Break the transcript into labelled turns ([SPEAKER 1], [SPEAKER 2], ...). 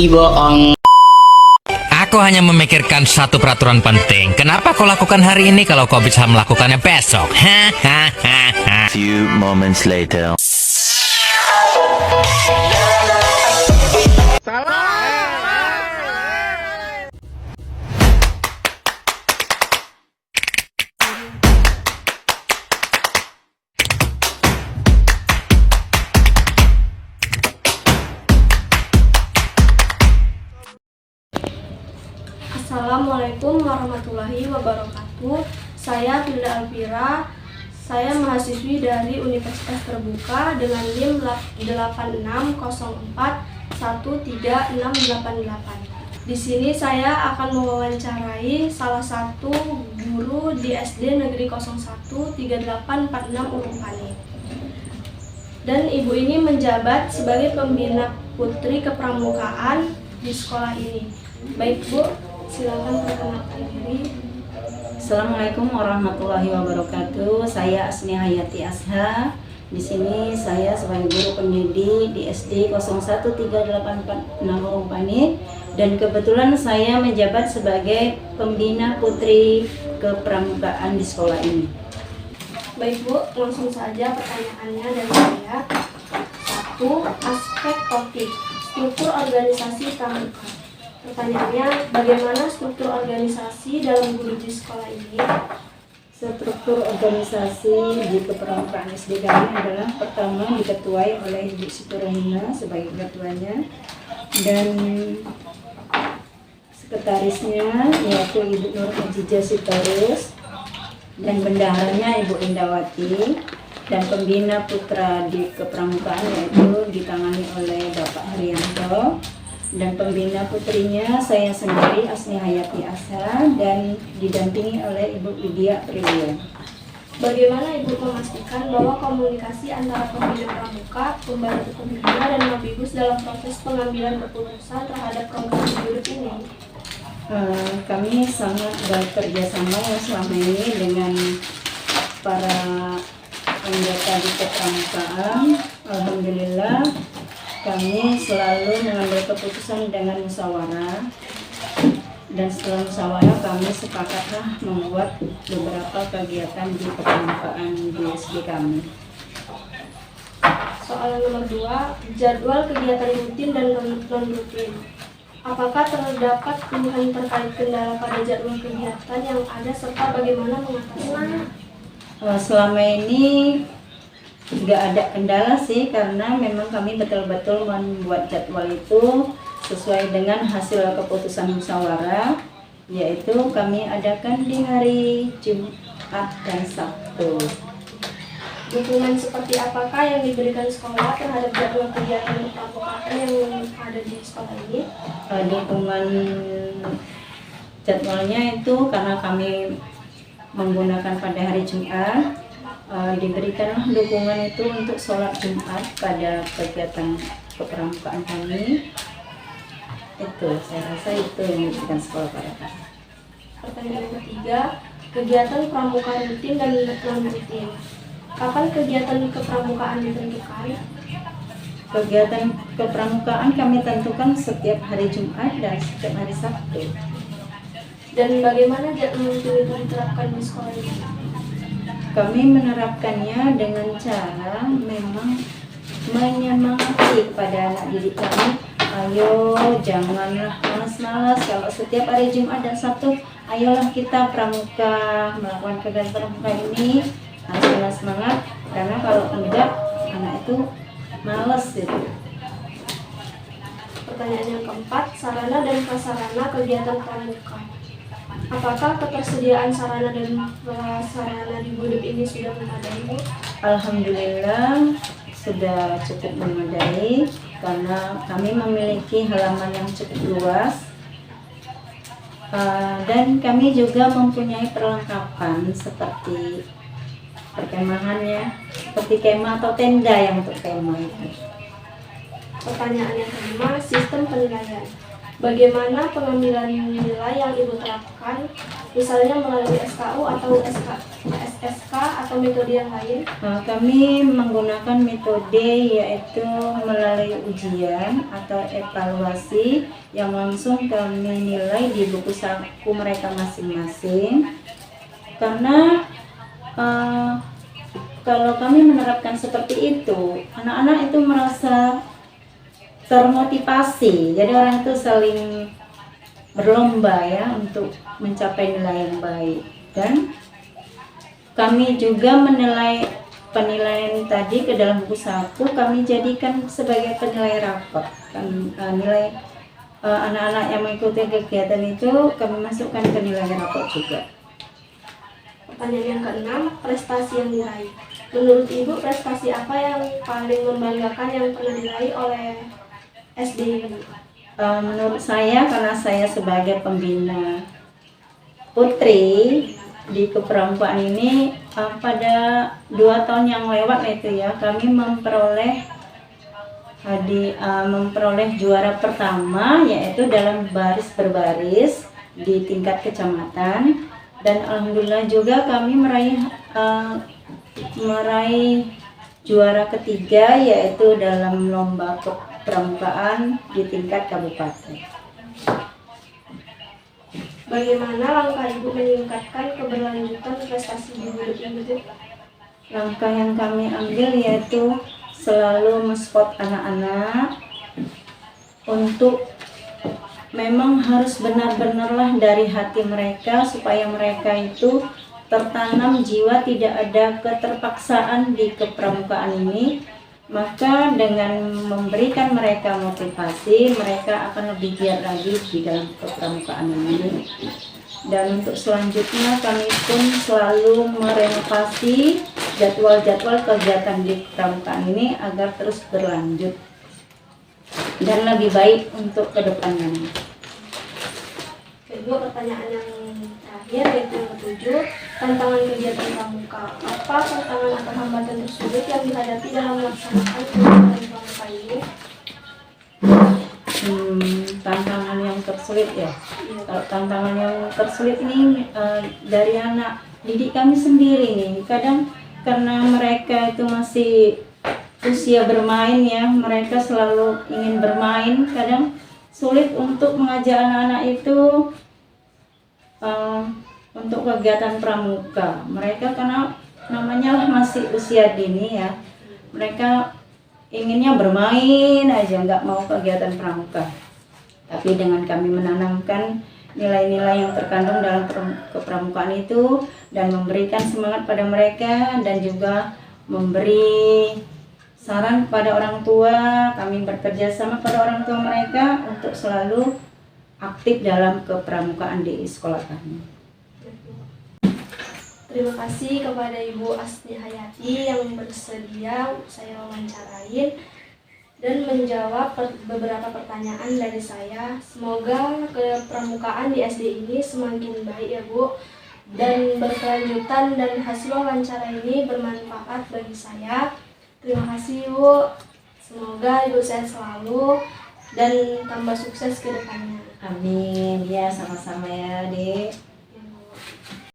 [SPEAKER 1] bohong.
[SPEAKER 2] Aku hanya memikirkan satu peraturan penting. Kenapa kau lakukan hari ini kalau kau bisa melakukannya besok? Hahaha.
[SPEAKER 3] Few moments later.
[SPEAKER 4] Assalamualaikum warahmatullahi wabarakatuh. Saya Tilda Alvira. Saya mahasiswi dari Universitas Terbuka dengan NIM 8604136688. Di sini saya akan mewawancarai salah satu guru di SD Negeri 01 3846 Urupani. Dan ibu ini menjabat sebagai pembina putri kepramukaan di sekolah ini. Baik Bu, silakan perkenalkan diri.
[SPEAKER 5] Assalamualaikum warahmatullahi wabarakatuh. Saya Asni Hayati Asha. Di sini saya sebagai guru pendidik di SD 013846 Urupani dan kebetulan saya menjabat sebagai pembina putri kepramukaan di sekolah ini.
[SPEAKER 4] Baik Bu, langsung saja pertanyaannya dari saya. 1. Aspek topik struktur organisasi pramuka. Pertanyaannya, bagaimana struktur organisasi dalam guru di sekolah ini?
[SPEAKER 5] Struktur organisasi di kepramukaan SD kami adalah pertama diketuai oleh Ibu Siti Rohina sebagai ketuanya dan sekretarisnya yaitu Ibu Nur Hajijah Sitorus dan bendaharanya Ibu Indawati dan pembina putra di kepramukaan yaitu ditangani oleh Bapak Haryanto. Dan pembina putrinya saya sendiri Asni Hayati Asha dan didampingi oleh Ibu Widya Prilia.
[SPEAKER 4] Bagaimana Ibu memastikan bahwa komunikasi antara pembina pramuka, pembantu pembina, dan Mabibus dalam proses pengambilan keputusan terhadap program hidup ini?
[SPEAKER 5] Kami sangat bekerja sama selama ini dengan para anggota di kepramukaan. Alhamdulillah kami selalu mengambil keputusan dengan musyawarah dan setelah musyawarah kami sepakatlah membuat beberapa kegiatan di kepramukaan di SD kami.
[SPEAKER 4] Soal nomor 2, jadwal kegiatan rutin dan non-rutin. Apakah terdapat keluhan terkait kendala pada jadwal kegiatan yang ada serta bagaimana mengatasinya?
[SPEAKER 5] Selama ini nggak ada kendala sih karena memang kami betul-betul membuat jadwal itu sesuai dengan hasil keputusan musyawarah, yaitu kami adakan di hari Jumat dan Sabtu.
[SPEAKER 4] Dukungan seperti apakah yang diberikan sekolah terhadap jadwal kegiatan kepramukaan yang ada di sekolah ini?
[SPEAKER 5] Dukungan jadwalnya itu karena kami menggunakan pada hari Jumat, diberikanlah dukungan itu untuk sholat Jumat pada kegiatan kepramukaan kami. Itu saya rasa itu yang diberikan sekolah pada kami.
[SPEAKER 4] Pertanyaan ketiga, kegiatan pramuka rutin dan non-rutin. Kapan kegiatan kepramukaan ditentukan?
[SPEAKER 5] Kegiatan kepramukaan kami tentukan setiap hari Jumat dan setiap hari Sabtu.
[SPEAKER 4] Dan bagaimana jadwal rutin itu diterapkan di sekolah ini?
[SPEAKER 5] Kami menerapkannya dengan cara memang menyemangati kepada anak didik kami. Ayo janganlah malas-malas, kalau setiap hari Jumat dan Sabtu ayolah kita pramuka, melakukan kegiatan pramuka ini harus dengan semangat, karena kalau enggak anak itu malas gitu.
[SPEAKER 4] Pertanyaan yang keempat, sarana dan prasarana kegiatan pramuka. Apakah ketersediaan sarana dan prasarana di Budep ini sudah memadai?
[SPEAKER 5] Alhamdulillah sudah cukup memadai karena kami memiliki halaman yang cukup luas dan kami juga mempunyai perlengkapan seperti perkemahannya, seperti kemah atau tenda yang untuk kemah itu.
[SPEAKER 4] Pertanyaan yang kelima, sistem penilaian. Bagaimana pengambilan nilai yang Ibu terapkan misalnya melalui SKU atau SSK atau metode yang lain?
[SPEAKER 5] Kami menggunakan metode yaitu melalui ujian atau evaluasi yang langsung kami nilai di buku saku mereka masing-masing. Karena kalau kami menerapkan seperti itu, anak-anak itu merasa termotivasi. Jadi orang itu saling berlomba ya untuk mencapai nilai yang baik. Dan kami juga menilai penilaian tadi ke dalam buku saku, kami jadikan sebagai penilai rapor. Nilai anak-anak yang mengikuti kegiatan itu kami masukkan ke nilai rapor juga.
[SPEAKER 4] Pertanyaan yang keenam, prestasi yang diraih. Menurut Ibu, prestasi apa yang paling membanggakan yang pernah diraih oleh SD ini?
[SPEAKER 5] Menurut saya, karena saya sebagai pembina putri di kepramukaan ini, pada 2 tahun yang lewat itu ya, kami memperoleh juara pertama, yaitu dalam baris berbaris di tingkat kecamatan. Dan alhamdulillah juga kami meraih juara ketiga, yaitu dalam lomba kepramukaan di tingkat kabupaten.
[SPEAKER 4] Bagaimana langkah Ibu meningkatkan keberlanjutan prestasi di hidup Ibu?
[SPEAKER 5] Langkah yang kami ambil yaitu selalu mensupport anak-anak untuk memang harus benar-benarlah dari hati mereka, supaya mereka itu tertanam jiwa tidak ada keterpaksaan di kepramukaan ini. Maka dengan memberikan mereka motivasi, mereka akan lebih giat lagi di dalam kepramukaan ini. Dan untuk selanjutnya kami pun selalu merenovasi jadwal-jadwal kegiatan di kepramukaan ini agar terus berlanjut dan lebih baik untuk kedepannya.
[SPEAKER 4] Ibu, pertanyaan yang terakhir yaitu yang ketujuh, tantangan kegiatan pramuka. Apa tantangan atau hambatan tersulit yang dihadapi dalam melaksanakan kegiatan pramuka ini?
[SPEAKER 5] Tantangan yang tersulit ya. Kalau tantangan yang tersulit ini dari anak didik kami sendiri nih. Kadang karena mereka itu masih usia bermain ya, mereka selalu ingin bermain. Kadang sulit untuk mengajak anak-anak itu untuk kegiatan pramuka. Mereka karena namanya masih usia dini ya, mereka inginnya bermain aja, nggak mau kegiatan pramuka. Tapi dengan kami menanamkan nilai-nilai yang terkandung dalam kepramukaan itu dan memberikan semangat pada mereka dan juga memberi saran kepada orang tua, kami bekerja sama pada orang tua mereka untuk selalu aktif dalam kepramukaan di sekolah kami.
[SPEAKER 4] Terima kasih kepada Ibu Asni Hayati yang bersedia saya wawancarain dan menjawab beberapa pertanyaan dari saya. Semoga kepramukaan di SD ini semakin baik ya Bu, dan berkelanjutan, dan hasil wawancara ini bermanfaat bagi saya. Terima kasih Bu, semoga Ibu sehat selalu dan tambah sukses ke depannya.
[SPEAKER 5] Amin, ya sama-sama ya Dek.